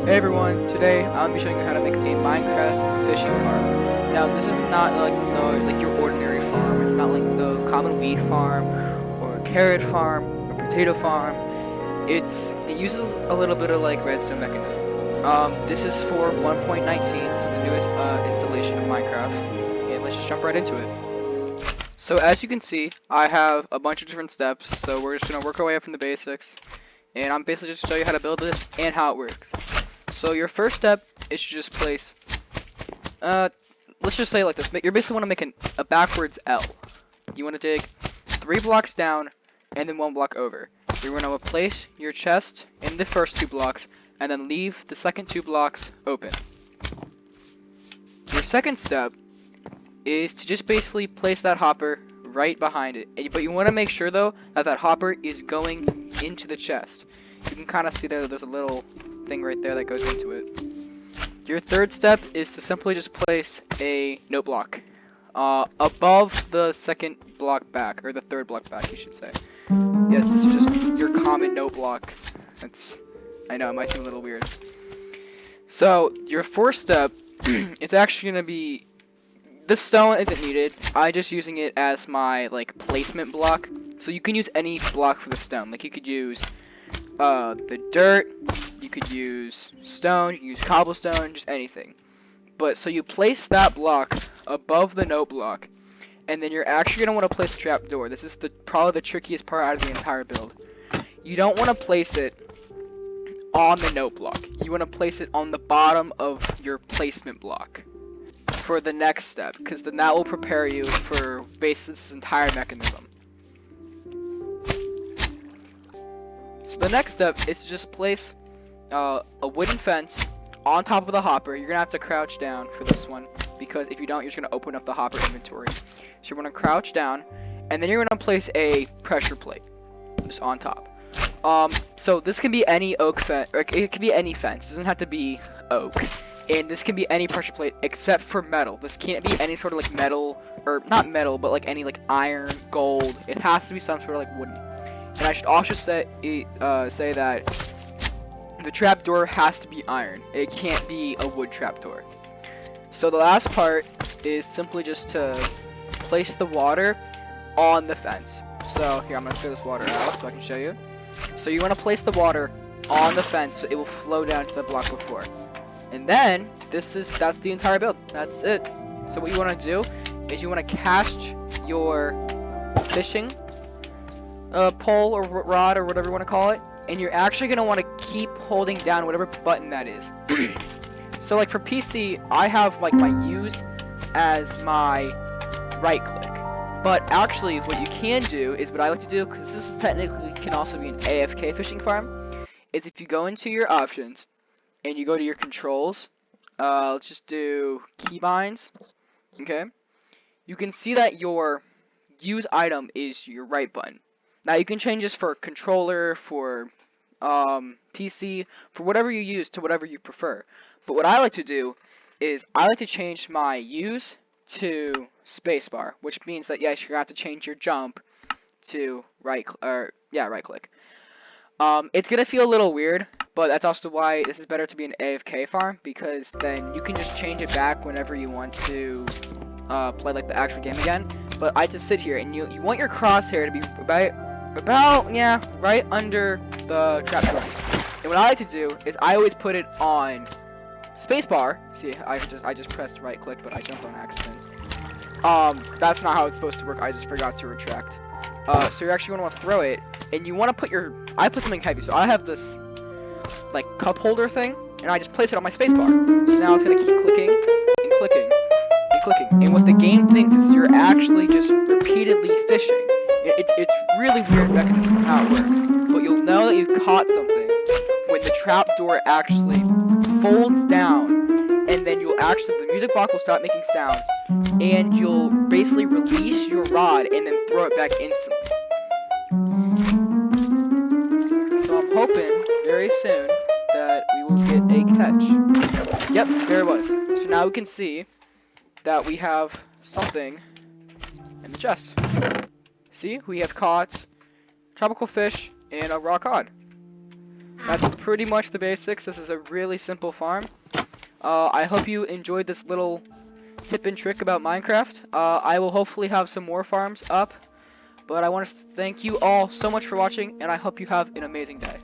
Hey everyone, today I'll be showing you how to make a Minecraft fishing farm. Now this is not like your ordinary farm. It's not like the common wheat farm or carrot farm or potato farm. It uses a little bit of like redstone mechanism. This is for 1.19, so the newest installation of Minecraft. And let's just jump right into it. So as you can see, I have a bunch of different steps. So we're just gonna work our way up from the basics. And I'm basically just show you how to build this and how it works. So your first step is to just place, let's just say it like this. You basically want to make a backwards L. You want to dig 3 blocks down and then 1 block over. You're going to place your chest in the first 2 blocks and then leave the second 2 blocks open. Your second step is to just basically place that hopper right behind it. But you want to make sure though that that hopper is going into the chest. You can kind of see there's a little thing right there that goes into it. Your third step is to simply just place a note block above the second block back, or the third block back, you should say. Yes, this is just your common note block. I know, it might seem a little weird. So, your fourth step, it's actually going to be, the stone isn't needed. I'm just using it as my, like, placement block. So you can use any block for the stone. Like, you could use the dirt, you could use stone, you can use cobblestone, just anything. But so you place that block above the note block, and then you're actually going to want to place a trapdoor. This is probably the trickiest part out of the entire build. You don't want to place it on the note block. You want to place it on the bottom of your placement block for the next step, because then that will prepare you for basically this entire mechanism. So the next step is to just place a wooden fence on top of the hopper. You're gonna have to crouch down for this one, because if you don't, you're just gonna open up the hopper inventory. So you're gonna crouch down, and then you're gonna place a pressure plate just on top. So this can be any oak fence, or it can be any fence. It doesn't have to be oak. And this can be any pressure plate except for metal. This can't be any sort of like metal, or not metal, but like any like iron, gold. It has to be some sort of like wooden. And I should also say that the trapdoor has to be iron. It can't be a wood trapdoor. So the last part is simply just to place the water on the fence. So here, I'm going to clear this water out so I can show you. So you want to place the water on the fence so it will flow down to the block before. And then, that's the entire build. That's it. So what you want to do is you want to cast your fishing pole or rod or whatever you want to call it, and you're actually going to want to keep holding down whatever button that is. So like for PC, I have like my use as my right click, but actually what you can do is what I like to do, because this technically can also be an AFK fishing farm, is if you go into your options and you go to your controls, let's just do keybinds, okay, you can see that your use item is your right button. Now you can change this for controller, for PC, for whatever you use to whatever you prefer. But what I like to do is I like to change my use to spacebar, which means that yes, you're gonna have to change your jump to right click. It's gonna feel a little weird, but that's also why this is better to be an AFK farm, because then you can just change it back whenever you want to play like the actual game again. But I just sit here, and you want your crosshair to be right under the trapdoor. And what I like to do is I always put it on spacebar. See, I just pressed right click, but I jumped on accident. That's not how it's supposed to work. I just forgot to retract. So you're actually gonna want to throw it, and you want to put I put something heavy. So I have this like cup holder thing, and I just place it on my spacebar. So now it's gonna keep clicking and clicking and clicking. And what the game thinks is you're actually just repeatedly fishing. It's really weird mechanism of how it works, but you'll know that you've caught something when the trapdoor actually folds down, and then the music box will start making sound, and you'll basically release your rod and then throw it back instantly. So I'm hoping very soon that we will get a catch. Yep, there it was. So now we can see that we have something in the chest. See, we have caught tropical fish and a raw cod. That's pretty much the basics. This is a really simple farm. I hope you enjoyed this little tip and trick about Minecraft. I will hopefully have some more farms up, but I want to thank you all so much for watching, and I hope you have an amazing day.